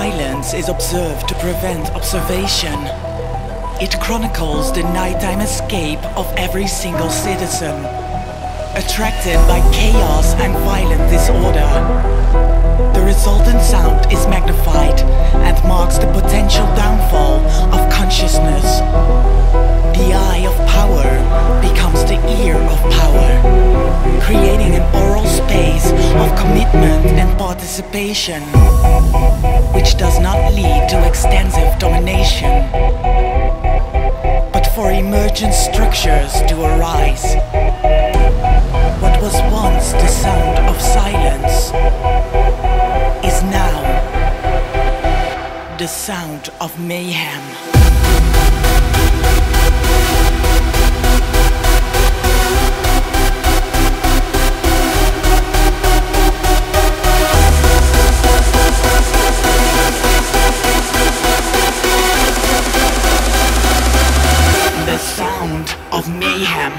silence is observed to prevent observation. It chronicles the nighttime escape of every single citizen, attracted by chaos and violent disorder. The resultant sound is magnified and marks the potential downfall of consciousness. The eye of power becomes the ear of power, creating an oral space of commitment and participation, which does not lead to extensive domination, but for emergent structures to arise. What was once the sound of silence is now the sound of mayhem. The sound of mayhem.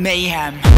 Mayhem.